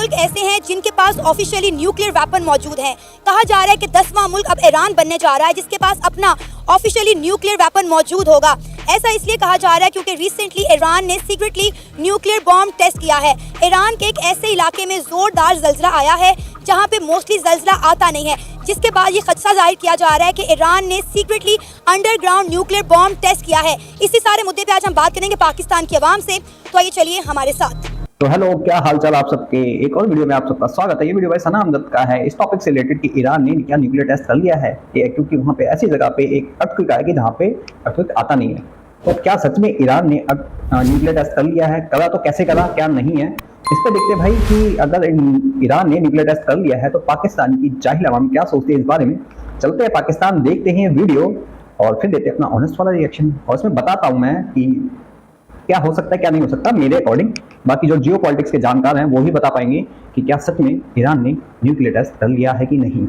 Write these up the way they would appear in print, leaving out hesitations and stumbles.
मुल्क ऐसे हैं जिनके पास ऑफिशियली न्यूक्लियर वेपन मौजूद हैं। कहा जा रहा है कि 10वां मुल्क अब ईरान बनने जा रहा है जिसके पास अपना ऑफिशियली न्यूक्लियर वेपन मौजूद होगा। ऐसा इसलिए कहा जा रहा है क्योंकि रिसेंटली ईरान ने सीक्रेटली न्यूक्लियर बॉम्ब टेस्ट किया है। ईरान के एक ऐसे इलाके में जोरदार जल्जला आया है जहां पे मोस्टली जल्जला आता नहीं है, जिसके बाद ये खदशा जाहिर किया जा रहा है कि ईरान ने secretly underground nuclear bomb test किया है। इसी सारे मुद्दे पे आज हम बात करेंगे पाकिस्तान की आवाम से, तो आइए चलिए हमारे साथ। तो हेलो, क्या हालचाल आप सबके। एक और वीडियो में आप सबका स्वागत है। ये वीडियो भाई सना अहमद का है। इस टॉपिक से रिलेटेड कि ईरान ने क्या न्यूक्लियर टेस्ट कर लिया है, क्योंकि वहाँ पे ऐसी जगह पे एक अर्थक्वेक आया कि जहाँ पे अर्थक्वेक आता नहीं है। तो क्या सच में ईरान ने न्यूक्लियर टेस्ट कर लिया है? करा तो कैसे करा, क्या नहीं है, इस पर देखते भाई कि अगर ईरान ने न्यूक्लियर टेस्ट कर लिया है तो पाकिस्तान की जाहिल अवाम क्या सोचती है इस बारे में। चलते हैं पाकिस्तान, देखते हैं वीडियो और फिर देते हैं अपना ऑनेस्ट वाला रिएक्शन। और इसमें बताता हूँ मैं कि क्या हो सकता है क्या नहीं हो सकता मेरे अकॉर्डिंग। बाकी जो जियो पॉलिटिक्स के जानकार हैं वो ही बता पाएंगे कि क्या सच में ईरान ने न्यूक्लियर टेस्ट कर लिया है कि नहीं।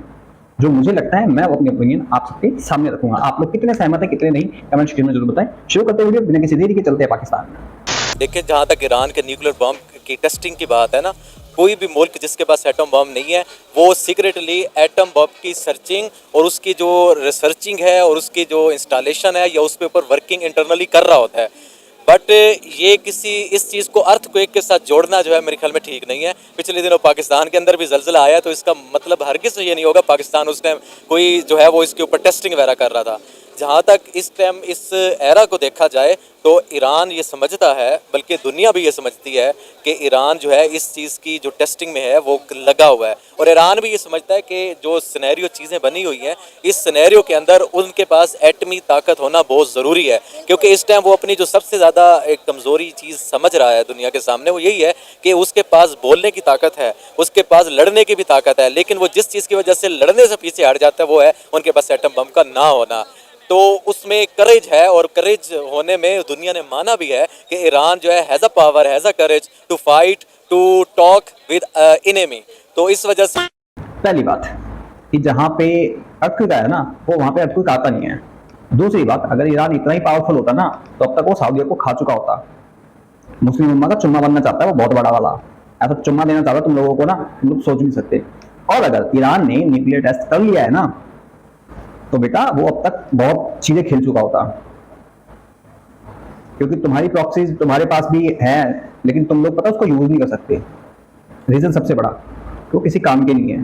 जो मुझे लगता है मैं वो अपनी ओपिनियन आप सबके सामने रखूंगा। आप लोग कितने सहमत हैं कितने नहीं, कमेंट सेक्शन में जरूर बताएं। शुरू करते हैं वीडियो बिना किसी देरी के, चलते हैं पाकिस्तान। देखिए, जहाँ तक ईरान के न्यूक्लियर बॉम्ब की टेस्टिंग की बात है ना, कोई भी मुल्क जिसके पास एटम बॉम्ब नहीं है वो सीक्रेटली एटम बॉम्ब की सर्चिंग और उसकी जो रिसर्चिंग है और उसकी जो इंस्टॉलेशन है या उसके ऊपर वर्किंग इंटरनली कर रहा होता है। बट ये किसी इस चीज़ को अर्थक्वेक के साथ जोड़ना जो है मेरे ख्याल में ठीक नहीं है। पिछले दिनों पाकिस्तान के अंदर भी जल्जला आया तो इसका मतलब हरगिज़ ये नहीं होगा पाकिस्तान उस टाइम कोई जो है वो इसके ऊपर टेस्टिंग वगैरह कर रहा था। जहाँ तक इस टाइम इस एरा को देखा जाए तो ईरान ये समझता है, बल्कि दुनिया भी ये समझती है कि ईरान जो है इस चीज़ की जो टेस्टिंग में है वो लगा हुआ है। और ईरान भी ये समझता है कि जो सिनेरियो चीज़ें बनी हुई हैं इस सिनेरियो के अंदर उनके पास एटमी ताकत होना बहुत ज़रूरी है, क्योंकि इस टाइम वो अपनी जो सबसे ज़्यादा एक कमज़ोरी चीज़ समझ रहा है दुनिया के सामने वो यही है कि उसके पास बोलने की ताकत है, उसके पास लड़ने की भी ताकत है, लेकिन वो जिस चीज़ की वजह से लड़ने से पीछे हट जाता है वो है उनके पास एटम बम का ना होना। तो उसमें करेज है और करेज होने में दुनिया ने माना भी है कि ईरान जो है has a power, has a courage to fight, to talk with enemy. तो इस वजह से पहली बात कि जहाँ पे अर्थक्वेक आया ना वो वहाँ पे अर्थक्वेक आता नहीं है। दूसरी बात, अगर ईरान इतना ही पावरफुल होता ना तो अब तक वो सऊदी को खा चुका होता। मुस्लिम उम्मा का चुम्मा बनना चाहता है वो बहुत बड़ा वाला, ऐसा चुम्मा देना चाहता तुम लोगों को ना, तुम लोग सोच नहीं सकते। और अगर ईरान ने न्यूक्लियर टेस्ट कर लिया है ना तो बेटा वो अब तक बहुत चीजें खेल चुका होता, क्योंकि तुम्हारी प्रॉक्सीज तुम्हारे पास भी है लेकिन तुम लोग पता उसको यूज नहीं कर सकते। रीजन सबसे बड़ा वो किसी काम के नहीं है।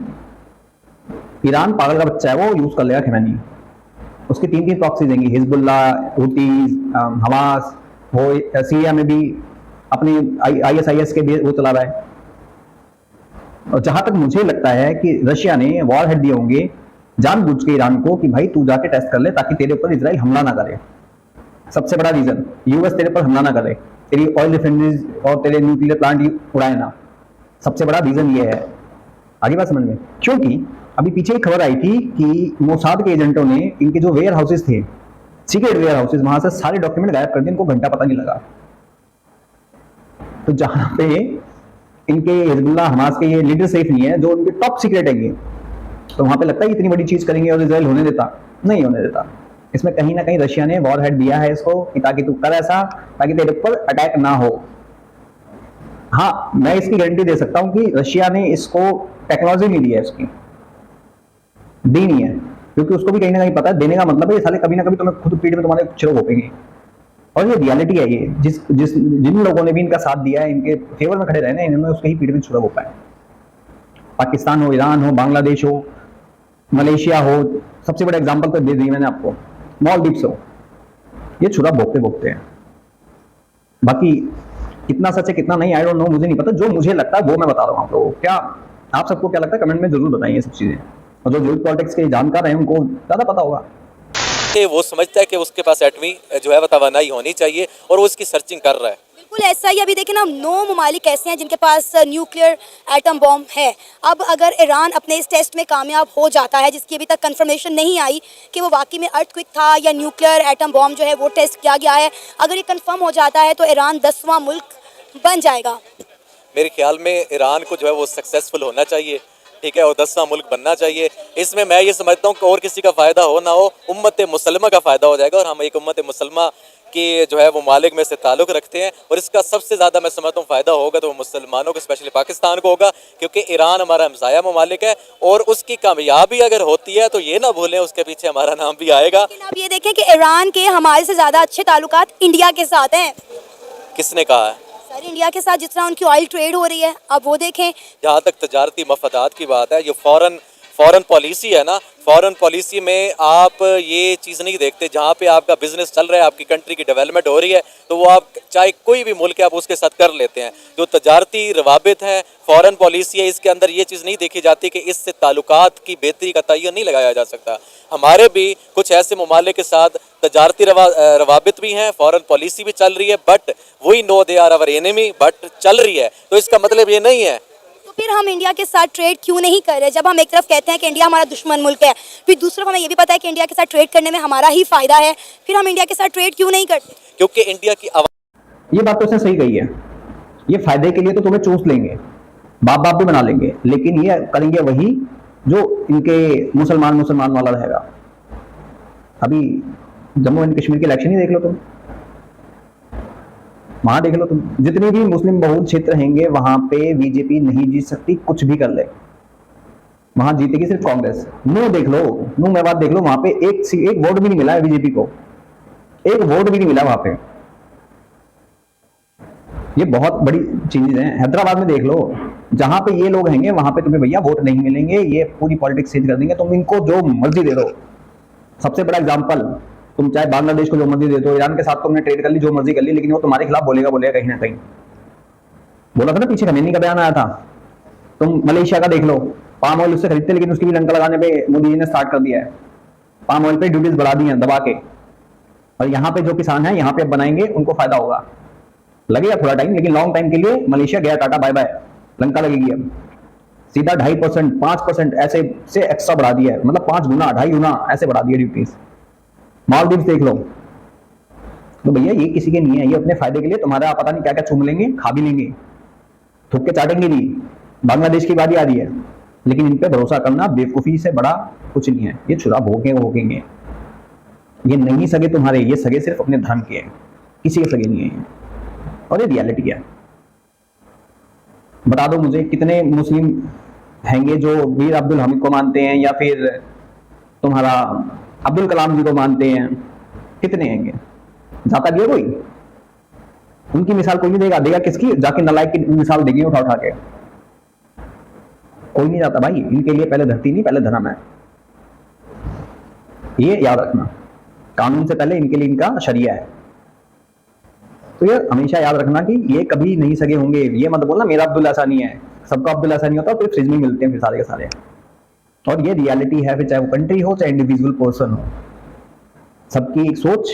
ईरान पागल का बच्चा है, वो यूज कर लेगा खैमानी। उसकी तीन तीन प्रॉक्सीज देंगी, हिजबुल्ला, हुतीज, हमास, वो सीरिया में भी अपने ISIS के भी वो चला रहा है। और जहां तक मुझे लगता है कि रशिया ने वॉर हेड दिए होंगे जानबूझ के ईरान को कि भाई तू जाके टेस्ट कर ले ताकि तेरे ऊपर इजराइल हमला ना करे। सबसे बड़ा रीजन US तेरे पर हमला ना करे, तेरी ऑयल रिफाइनरीज और तेरे न्यूक्लियर प्लांट उड़ाए ना। सबसे बड़ा रीजन ये है। आगे बात समझ में, क्योंकि अभी पीछे एक खबर आई थी कि मोसाद के एजेंटों ने इनके जो वेयर हाउसेज थे, सीक्रेट वेयर हाउसेज, वहां से सारे डॉक्यूमेंट गायब कर दिए, इनको घंटा पता नहीं लगा। तो जहां पे इनके हिजबुल्लाह हमास के ये लीडर सेफ नहीं है जो उनके टॉप सीक्रेट है ये, तो वहां पे लगता है इतनी बड़ी चीज करेंगे और इजराइल होने देता? नहीं होने देता। इसमें कहीं ना कहीं रशिया ने वॉर हेड दिया है इसको कि ताकि तू कर ऐसा ताकि तेरे ऊपर अटैक ना हो। हाँ, मैं इसकी गारंटी दे सकता हूं कि रशिया ने इसको टेक्नोलॉजी नहीं दी है, इसकी दी नहीं है, क्योंकि उसको भी कहीं ना कहीं पता है देने का मतलब है ये साले कभी ना कभी तुम्हें खुद पीठ में तुम्हारे चिरो घोपेंगे। और ये रियलिटी है। ये जिन लोगों ने भी इनका साथ दिया है, इनके फेवर में खड़े रहे ना, इन्होंने उसके ही पीठ में छुरा घोपा है। पाकिस्तान हो, ईरान हो, बांग्लादेश हो, मलेशिया हो, सबसे बड़ा एग्जांपल तो दे दिया मैंने आपको, मालदीव्स हो, ये छुरा भोगते भोगते हैं। बाकी कितना सच है कितना नहीं आई डोंट नो, मुझे नहीं पता। जो मुझे लगता है वो मैं बता रहा हूँ आप लोगों को। क्या आप सबको क्या लगता है कमेंट में जरूर बताइए ये सब चीजें। और जो जियो पॉलिटिक्स के जानकार हैं उनको ज्यादा पता होगा। वो समझता है कि उसके पास एटमी जो है वो तवानाई होनी चाहिए और वो उसकी सर्चिंग कर रहा है। बिल्कुल ऐसा ही। अभी देखिए ना, 9 ममालिक ऐसे हैं जिनके पास न्यूक्लियर एटम बॉम्ब है। अब अगर ईरान अपने इस टेस्ट में कामयाब हो जाता है, जिसकी अभी तक कंफर्मेशन नहीं आई कि वो वाकई में अर्थक्वेक था या न्यूक्लियर एटम बॉम्ब जो है वो टेस्ट किया गया है, अगर ये कंफर्म हो जाता है तो ईरान 10वां मुल्क बन जाएगा। मेरे ख्याल में ईरान को जो है वो सक्सेसफुल होना चाहिए, ठीक है, और 10वां मुल्क बनना चाहिए। इसमें मैं ये समझता हूँ कि और किसी का फ़ायदा हो ना हो, उम्मत मुसलमा का फ़ायदा हो जाएगा। और हम एक उम्मत मुसलमा के जो है वो मालिक में से ताल्लुक़ रखते हैं, और इसका सबसे ज़्यादा मैं समझता हूँ फ़ायदा होगा तो वो मुसलमानों को, स्पेशली पाकिस्तान को होगा, क्योंकि ईरान हमारा हमसाया ममालिक है, और उसकी कामयाबी अगर होती है तो ये ना भूलें उसके पीछे हमारा नाम भी आएगा। लेकिन आप ये देखें कि ईरान के हमारे से ज़्यादा अच्छे ताल्लुकात इंडिया के साथ हैं। किसने कहा है? सर इंडिया के साथ जिस तरह उनकी ऑयल ट्रेड हो रही है, आप वो देखें। जहाँ तक तजारती मफादात की बात है, ये फॉरेन पॉलिसी है ना, फॉरेन पॉलिसी में आप ये चीज़ नहीं देखते, जहाँ पे आपका बिजनेस चल रहा है, आपकी कंट्री की डेवलपमेंट हो रही है, तो वो आप चाहे कोई भी मुल्क है आप उसके साथ कर लेते हैं। जो तजारती रवाबित है, फॉरेन पॉलिसी है, इसके अंदर ये चीज़ नहीं देखी जाती कि इससे ताल्लुकात की बेहतरी का तयन नहीं लगाया जा सकता। हमारे भी कुछ ऐसे ममालिक के साथ तजारती रवाबित भी हैं, फॉरेन पॉलिसी भी चल रही है, but we know they are our enemy, but चल रही है, तो इसका मतलब ये नहीं है। तो फिर हम इंडिया के साथ ट्रेड क्यों नहीं कर रहे? जब हम एक तरफ कहते हैं कि इंडिया हमारा दुश्मन मुल्क है, फिर दूसरी तरफ हमें ये भी पता है कि इंडिया के साथ ट्रेड करने में हमारा ही फायदा है, फिर हम इंडिया के साथ ट्रेड क्यों नहीं करते? क्योंकि इंडिया की ये बात तो उसने सही कही है, ये फायदे के लिए तो तुम्हें चूस लेंगे, बाप भी बना लेंगे, लेकिन ये करेंगे वही जो इनके मुसलमान वाला रहेगा। अभी जम्मू एंड कश्मीर के इलेक्शन ही देख लो तुम, वहां देख लो तुम, जितने भी मुस्लिम बहुल क्षेत्र रहेंगे वहां पे बीजेपी नहीं जीत सकती, कुछ भी कर ले, वहां जीतेगी सिर्फ कांग्रेस। नू देख लो, नू मेवात देख लो, वहां पे एक वोट भी नहीं मिला है बीजेपी को, एक वोट भी नहीं मिला वहां पे। ये बहुत बड़ी चीज है। हैदराबाद में देख लो, जहां पे ये लोग रहेंगे वहां पे तुम्हें भैया वोट नहीं मिलेंगे, ये पूरी पॉलिटिक्स चेंज कर देंगे, तुम इनको जो मर्जी दे दो। सबसे बड़ा एग्जांपल, तुम चाहे बांग्लादेश को जो मर्जी दे दो, ईरान के साथ तुमने ट्रेड कर ली, जो मर्जी कर ली, लेकिन वो तुम्हारे खिलाफ बोलेगा कहीं ना कहीं। बोला था ना, पीछे खमेनी का बयान आया था। तुम मलेशिया का देख लो, पाम ऑयल उससे खरीदते, लेकिन उसकी भी लंका लगाने पे मोदी जी ने स्टार्ट कर दिया है, पाम ऑयल पे ड्यूटीज बढ़ा दी है दबा के, और यहाँ पे जो किसान है यहाँ पे अब बनाएंगे, उनको फायदा होगा। लगेगा थोड़ा टाइम, लेकिन लॉन्ग टाइम के लिए मलेशिया गया, टाटा बाय बाय, लंका लगेगी अब। सीधा 2.5%, 5% ऐसे से एक्स्ट्रा बढ़ा दिया है, मतलब 5 गुना 2.5 गुना ऐसे बढ़ा दिया ड्यूटीज। मालदीव्स देख लो, तो भैया ये किसी के नहीं है, ये अपने फायदे के लिए तुम्हारा पता नहीं क्या क्या चूम लेंगे, खा भी लेंगे, थूक के चाटेंगे भी। बांग्लादेश की बारी आ रही है, लेकिन इन पे भरोसा करना बेवकूफी से बड़ा कुछ नहीं है, ये छुरा भोगेंगे। ये नहीं सगे तुम्हारे, ये सगे सिर्फ अपने धर्म के हैं, किसी के सगे नहीं है, और ये रियलिटी है। बता दो मुझे कितने मुस्लिम हैंगे जो वीर अब्दुल हमीद को मानते हैं, या फिर तुम्हारा अब्दुल कलाम जी को मानते हैं, कितने हैंगे? जाता भी है कोई? उनकी मिसाल कोई नहीं देगा किसकी? जाके नालायक की मिसाल देगी उठा के, कोई नहीं जाता भाई। इनके लिए पहले धरती नहीं, पहले धर्म है, ये याद रखना। कानून से पहले इनके लिए इनका शरिया है, तो ये हमेशा याद रखना कि ये कभी नहीं सगे होंगे। ये मत बोलना मेरा अब्दुल ऐसा नहीं है, सबका अब्दुल ऐसा नहीं होता, फिर फ्रिज में मिलते हैं फिर सारे के सारे। और ये रियलिटी है, फिर चाहे वो कंट्री हो चाहे इंडिविजुअल पर्सन हो, सबकी एक सोच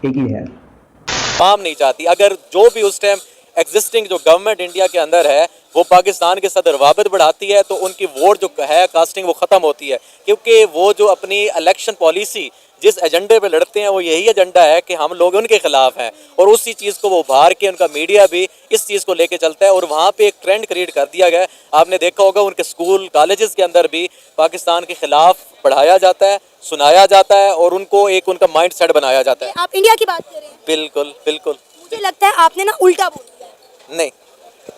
एक ही है। तमाम नहीं चाहती, अगर जो भी उस टाइम एग्जिस्टिंग जो गवर्नमेंट इंडिया के अंदर है वो पाकिस्तान के साथ रवाबित बढ़ाती है, तो उनकी वोट जो है कास्टिंग वो ख़त्म होती है, क्योंकि वो जो अपनी इलेक्शन पॉलिसी जिस एजेंडे पे लड़ते हैं वो यही एजेंडा है कि हम लोग उनके खिलाफ हैं, और उसी चीज़ को वो उभार के उनका मीडिया भी इस चीज़ को लेके चलता है, और वहाँ पे एक ट्रेंड क्रिएट कर दिया गया है। आपने देखा होगा उनके स्कूल कॉलेजेस के अंदर भी पाकिस्तान के खिलाफ पढ़ाया जाता है, सुनाया जाता है, और उनको एक उनका माइंड सेट बनाया जाता है। आप इंडिया की बात कर रहे हैं? बिल्कुल बिल्कुल। मुझे लगता है आपने ना उल्टा बोल दिया। नहीं,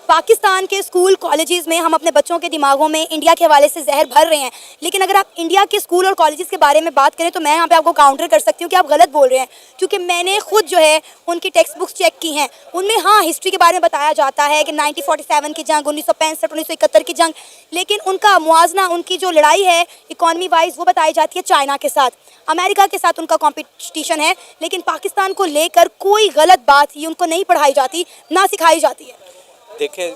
पाकिस्तान के स्कूल कॉलेजेस में हम अपने बच्चों के दिमागों में इंडिया के हवाले से जहर भर रहे हैं, लेकिन अगर आप इंडिया के स्कूल और कॉलेजेस के बारे में बात करें तो मैं यहाँ पे आपको काउंटर कर सकती हूँ कि आप गलत बोल रहे हैं, क्योंकि मैंने खुद जो है उनकी टेक्स्ट बुक्स चेक की हैं, उनमें हाँ हिस्ट्री के बारे में बताया जाता है कि 1947 की जंग, 1965, 1971 की जंग, लेकिन उनका मुआवजा, उनकी जो लड़ाई है इकॉनमी वाइज वो बताई जाती है चाइना के साथ, अमेरिका के साथ उनका कॉम्पिटिशन है, लेकिन पाकिस्तान को लेकर कोई गलत बात ही उनको नहीं पढ़ाई जाती, ना सिखाई जाती है। देखें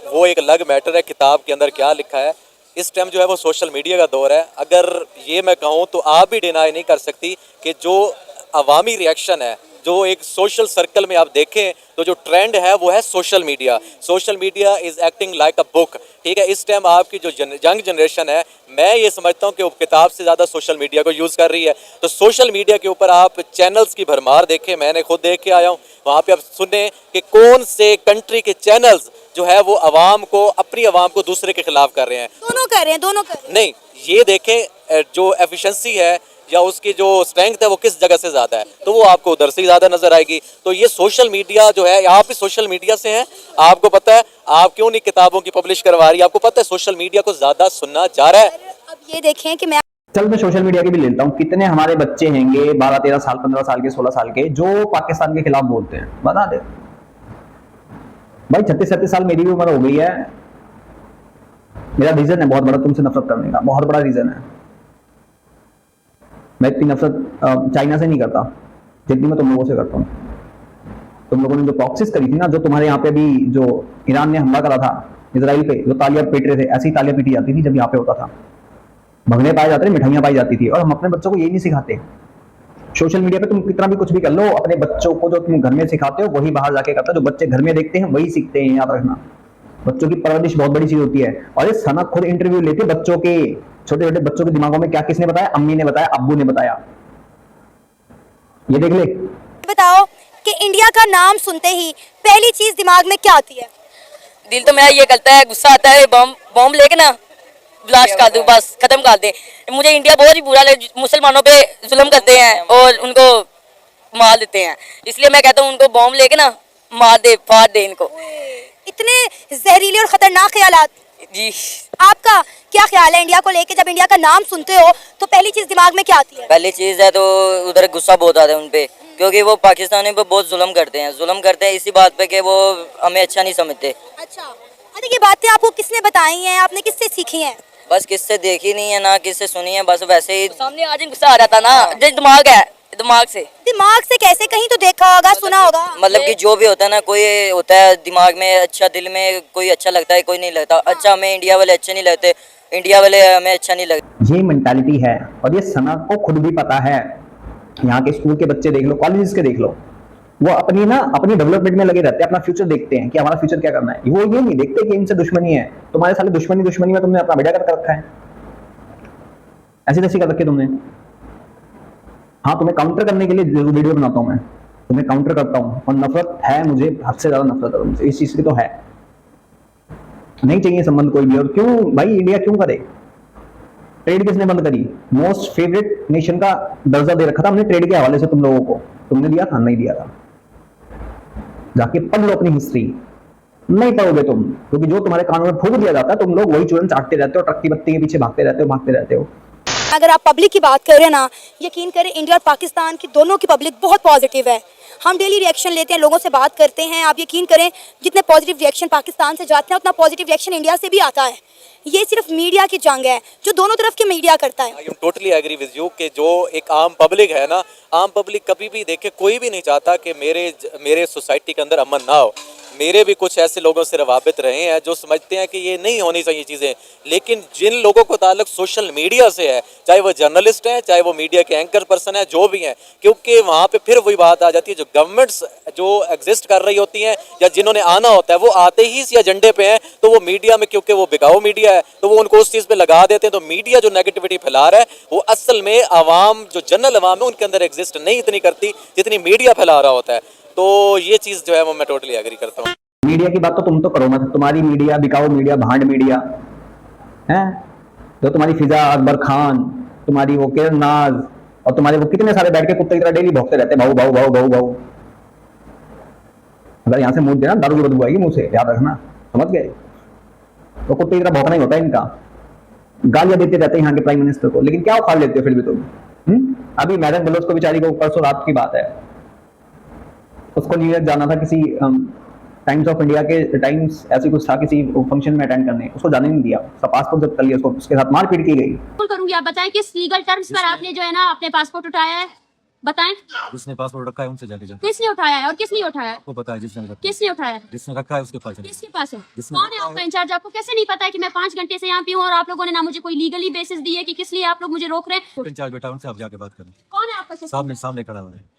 वो एक अलग मैटर है, किताब के अंदर क्या लिखा है। इस टाइम जो है वो सोशल मीडिया का दौर है। अगर ये मैं कहूँ तो आप भी डिनाई नहीं कर सकती कि जो अवामी रिएक्शन है, जो एक सोशल सर्कल में आप देखें तो जो ट्रेंड है वो है social media. Social media is acting like a book, ठीक है। इस टाइम आपकी जो यंग जनरेशन है, मैं ये समझता हूँ कि वो किताब से ज़्यादा सोशल मीडिया को यूज़ कर रही है। तो सोशल मीडिया के ऊपर आप चैनल्स की भरमार देखें, मैंने खुद देख के आया हूँ, वहाँ पे आप सुने कि कौन से कंट्री के चैनल्स जो है वो आवाम को, अपनी आवाम को दूसरे के खिलाफ कर रहे हैं। दोनों कर रहे हैं, दोनों कर रहे हैं। नहीं, ये देखें जो एफिशिएंसी है या उसकी जो स्ट्रेंथ है वो किस जगह से ज़्यादा है, तो वो आपको उधर से ही ज़्यादा नजर आएगी। तो ये सोशल मीडिया जो है, आप भी सोशल मीडिया से हैं, आपको पता है आप क्यों नहीं किताबों की पब्लिश करवा रही, आपको पता है सोशल मीडिया को ज़्यादा सुनना जा रहा है। अब ये देखें कि मैं चल मैं सोशल मीडिया की भी लेता हूँ, कितने हमारे बच्चे हैंगे 12-13 साल, 15 साल के, 16 साल के, जो पाकिस्तान के खिलाफ बोलते हैं, बता दे भाई। 36-37 साल मेरी भी उम्र हो गई है, मेरा रीजन है बहुत बड़ा तुमसे नफरत करने का, बहुत बड़ा रीजन है। मैं इतनी नफरत चाइना से नहीं करता जितनी मैं तुम लोगों से करता हूँ। तुम लोगों ने जो प्रॉक्सिस करी थी ना, जो तुम्हारे यहाँ पे भी जो ईरान ने हमला करा था इसराइल पे, जो तालियां पीट रहे थे, ऐसी तालियां पीटी जाती थी जब यहाँ पे होता था, भगने पाए जाते थे, मिठाइयां पाई जाती थी। और हम अपने बच्चों को यही नहीं सिखाते। सोशल मीडिया पे तुम कितना भी कुछ भी कर लो, अपने बच्चों को जो तुम घर में सिखाते हो वही बाहर जाके करता है। जो बच्चे घर में देखते हैं वही सीखते हैं, याद रखना। बच्चों की परवरिश बहुत बड़ी चीज होती है। और ये सना खुद इंटरव्यू लेती है बच्चों के, छोटे छोटे बच्चों के दिमागों में क्या किसने बताया, अम्मी ने बताया, अब्बू ने बताया, ये देख ले। बताओ कि इंडिया का नाम सुनते ही पहली चीज दिमाग में क्या आती है? दिल तो मेरा ये करता है, गुस्सा आता है, बॉम्ब लेके ना ब्लास्ट कर दूं, बस खत्म कर दे। मुझे इंडिया बहुत ही बुरा लगे, मुसलमानों पे जुल्म करते हैं और उनको मार देते हैं, इसलिए मैं कहता हूँ उनको बॉम्ब लेके ना मार दे, फाड़ दे इनको। इतने जहरीले और खतरनाक ख्यालात। जी आपका क्या ख्याल है इंडिया को लेके? जब इंडिया का नाम सुनते हो तो पहली चीज दिमाग में क्या आती है? पहली चीज़ है तो उधर गुस्सा बहुत आता है उन पे, क्योंकि वो पाकिस्तानी पे बहुत जुल्म करते हैं इसी बात पे कि वो हमें अच्छा नहीं समझते। अच्छा, अरे ये बातें आपको किसने बताई हैं, आपने किससे सीखी हैं? बस किससे देखी नहीं है ना किससे सुनी है, बस वैसे ही सामने आज गुस्सा आ रहा था ना, जो दिमाग है, दिमाग से कैसे? कहीं तो देखा होगा, सुना होगा। मतलब कि जो भी होता है ना, कोई होता है दिमाग में अच्छा, दिल में कोई अच्छा लगता है, कोई नहीं लगता अच्छा। हमें इंडिया वाले अच्छे नहीं लगते, इंडिया वाले हमें अच्छा नहीं लगता। ये मेंटालिटी है और ये सना को खुद भी पता है। यहाँ के स्कूल के बच्चे देख लो, कॉलेजेस के देख लो, वो अपनी डेवलपमेंट में लगे रहते हैं, अपना फ्यूचर देखते हैं कि हमारा फ्यूचर क्या करना है। वो ये नहीं देखते कि इनसे दुश्मनी है। तुम्हारे साले दुश्मनी में तुमने अपना बेटा कर रखा है, ऐसी तैसी कर रखी तुमने। हाँ, तुम्हें काउंटर करने के लिए वीडियो बनाता हूँ मैं, तुम्हें काउंटर करता हूँ। और नफरत है मुझे, हद से ज्यादा नफरत है तुमसे, इस चीज की तो है। नहीं चाहिए संबंध कोई भी। और क्यों भाई इंडिया क्यों करे? ट्रेड किसने बंद करी? मोस्ट फेवरेट नेशन का दर्जा दे रखा था हमने ट्रेड के हवाले से तुम लोगों को, तुमने दिया था? नहीं दिया था। जाके पढ़ लो अपनी हिस्ट्री। नहीं पढ़ोगे तुम, क्योंकि जो तुम्हारे कानों में फूंक दिया जाता है तुम लोग वही चूरन चाटते रहते हो, ट्रक की बत्ती के पीछे भागते रहते हो। अगर आप पब्लिक की बात करें ना, यकीन करें इंडिया और पाकिस्तान की दोनों की पब्लिक बहुत पॉजिटिव है। हम डेली रिएक्शन लेते हैं, लोगों से बात करते हैं। आप यकीन करें जितने पॉजिटिव रिएक्शन पाकिस्तान से जाते हैं उतना पॉजिटिव रिएक्शन इंडिया से भी आता है। ये सिर्फ मीडिया की जंग है जो दोनों तरफ के मीडिया करता है। I am totally agree with you कि जो एक आम पब्लिक है ना, आम पब्लिक कभी भी देखे, कोई भी नहीं चाहता कि मेरे सोसाइटी के अंदर अमन ना हो। मेरे भी कुछ ऐसे लोगों से रवाबित रहे हैं जो समझते हैं कि ये नहीं होनी चाहिए चीज़ें, लेकिन जिन लोगों को ताल्लुक सोशल मीडिया से है, चाहे वो जर्नलिस्ट हैं, चाहे वो मीडिया के एंकर पर्सन है, जो भी हैं, क्योंकि वहाँ पे फिर वही बात आ जाती है, जो गवर्नमेंट्स जो एग्जिस्ट कर रही होती हैं या जिन्होंने आना होता है वो आते ही इस एजेंडे पे हैं, तो वो मीडिया में, क्योंकि वो बिकाऊ मीडिया है, तो वो उनको उस चीज़ पे लगा देते हैं। तो मीडिया जो नेगेटिविटी फैला रहा है वो असल में आवाम, जो जनरल आवाम है, उनके अंदर एग्जिस्ट नहीं इतनी करती जितनी मीडिया फैला रहा होता है। तो ये चीज़ जो है वो मैं टोटली एग्री करता हूँ। मीडिया की बात तो तुम तो करो मत, तुम्हारी मीडिया बिकाऊ मीडिया, भांड मीडिया है। जो तुम्हारी फिजा अकबर खान, तुम्हारी वो किरण नाज और तुम्हारे वो कितने सारे बैठ के कुत्ते की तरह डेली भौंकते रहते हैं, भाऊ भाऊ भाऊ भाऊ भाऊ। अगर यहाँ से मुंह देना दारू बदबू आएगी मुंह से, याद रखना, समझ गए? तो कुत्ते की तरह भौंकना ही होता है इनका। गालियां देते रहते हैं यहाँ के प्राइम मिनिस्टर को, लेकिन क्या उखाड़ लेते हो फिर भी तुम? अभी मैडम बलोच को बेचारी को परसों रात की बात है, उसको न्यूयॉर्क जाना था किसी टाइम्स ऑफ इंडिया के टाइम्स ऐसी कुछ था किसी फंक्शन में अटेंड करने, उसको जाने नहीं दिया, उसका पासपोर्ट जब्त कर लिया, उसको उसके साथ मारपीट की गई। करूंगी, आप बताएं किस लीगल टर्म्स पर आपने जो है ना अपने पासपोर्ट उठाया है, बताएं। जिसने पासपोर्ट रखा है उनसे जाके जाओ। किसने उठाया है और किस लिए उठाया है? आपको पता है जिसने रखा है। किसने उठाया है? जिसने रखा है उसके पास जाओ। किसके पास है? जिसने कौन है रखा आपका है। इंचार्ज? आपको कैसे नहीं पता है कि मैं 5 घंटे से यहाँ पे हूँ और आप लोगों ने ना मुझे कोई लीगली बेसिस दी है कि किस लिए आप लोग मुझे रोक रहे हैं? इंचार्ज बेटा उनसे आप जाके बात करें, कौन है आपका? सामने खड़ा हुआ है।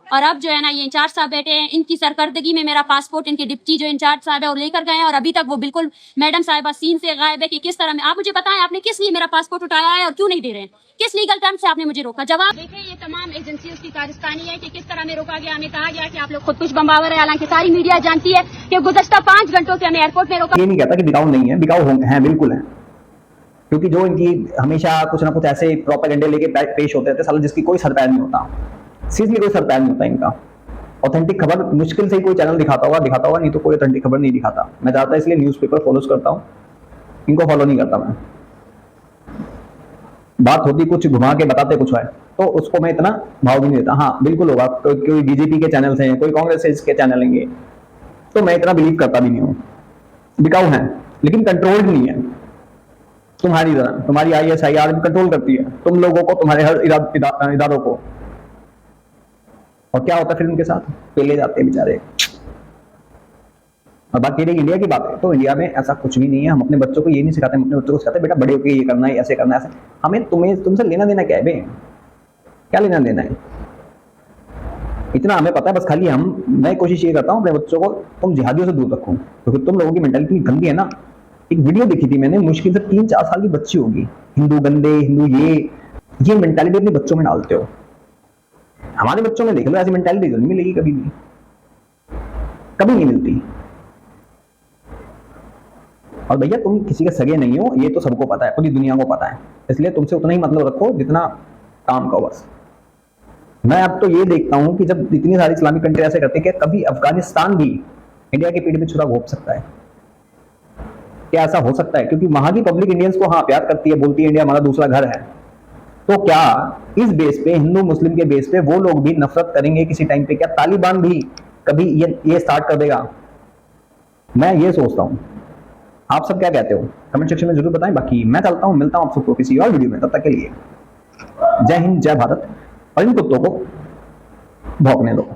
और अब जो है ना ये इंचार्ज साहब बैठे हैं, इनकी सरकर्दगी में मेरा पासपोर्ट इनके डिप्टी जो इंचार्ज साहब है और लेकर गए हैं, और अभी तक वो बिल्कुल मैडम साहिबा सीन से गायब है कि किस तरह में। आप मुझे बताएं आपने किस लिए मेरा पासपोर्ट उठाया है और क्यों नहीं दे रहे हैं, किस लीगल टर्म से आपने मुझे रोका? जवाब देखिए, ये तमाम एजेंसी उसकी कारस्तानी है कि किस तरह में रोका गया। हमें कहा गया कि आप लोग खुद कुछ बम्बावर है, हालांकि सारी मीडिया जानती है कि गुज़श्ता 5 घंटों से हमें एयरपोर्ट में रोका। ये नहीं कहता कि बिकाऊ नहीं है, बिकाऊ हैं, बिल्कुल है, क्योंकि जो इनकी हमेशा कुछ ना कुछ ऐसे प्रोपेगेंडे लेके पेश होते थे साला, जिसकी कोई सर पैर नहीं होता, सीरियसली कोई सर पैर नहीं होता इनका। ऑथेंटिक खबर मुश्किल से ही कोई चैनल दिखाता होगा, नहीं तो कोई ऑथेंटिक खबर नहीं दिखाता। मैं ज़्यादातर इसलिए न्यूज़पेपर फॉलोज करता हूँ, इनको फॉलो नहीं करता मैं। बात होती कुछ, घुमा के बताते कुछ है, तो उसको मैं इतना भाव भी नहीं देता। हाँ बिल्कुल होगा, कोई बीजेपी के चैनल हैं, कोई कांग्रेस के चैनल होंगे, तो मैं इतना बिलीव करता भी नहीं हूँ। बिकाऊ है लेकिन कंट्रोल्ड नहीं है तुम्हारी तरह। तुम्हारी ISIR भी कंट्रोल करती है तुम लोगों को, तुम्हारे हर इदारों को। और क्या होता है फिर उनके साथ, पेले जाते हैं बेचारे। और बाकी रही इंडिया की बात है, तो इंडिया में ऐसा कुछ भी नहीं है। हम अपने बच्चों को ये नहीं सिखाते, हम अपने बच्चों को सिखाते बेटा बड़े होकर ये करना है, ऐसे करना है, ऐसे। हमें तुमसे लेना देना क्या है बे, क्या लेना देना है? इतना हमें पता है बस, खाली मैं कोशिश ये करता हूँ अपने बच्चों को तुम जिहादियों से दूर रखो, क्योंकि तुम लोगों की मेंटालिटी गंदी है ना। एक वीडियो देखी थी मैंने, मुश्किल से 3-4 साल की बच्ची होगी, हिंदू गंदे, हिंदू ये मेंटालिटी अपने बच्चों में डालते हो। हमारे बच्चों में देख लो, ऐसी मेंटालिटी तो नहीं मिलेगी कभी भी, कभी नहीं मिलती। और भैया तुम किसी के सगे नहीं हो, ये तो सबको पता है, पूरी दुनिया को पता है, इसलिए तुमसे उतना ही मतलब रखो जितना काम का। बस मैं अब तो ये देखता हूं कि जब इतनी सारी इस्लामिक कंट्री ऐसे करती है, कि कभी अफगानिस्तान भी इंडिया की पीठ पे छुरा घोंप सकता है? क्या ऐसा हो सकता है? क्योंकि वहां की पब्लिक इंडियंस को हाँ प्यार करती है, बोलती है इंडिया हमारा दूसरा घर है। तो क्या इस बेस पे, हिंदू मुस्लिम के बेस पे, वो लोग भी नफरत करेंगे किसी टाइम पे? क्या तालिबान भी कभी ये स्टार्ट कर देगा? मैं ये सोचता हूँ। आप सब क्या कहते हो कमेंट सेक्शन में जरूर बताएं। बाकी मैं चलता हूँ, मिलता हूँ आप सबको किसी और वीडियो में, तब तक के लिए जय हिंद, जय भारत, और इन कुत्तों को भौंकने दो।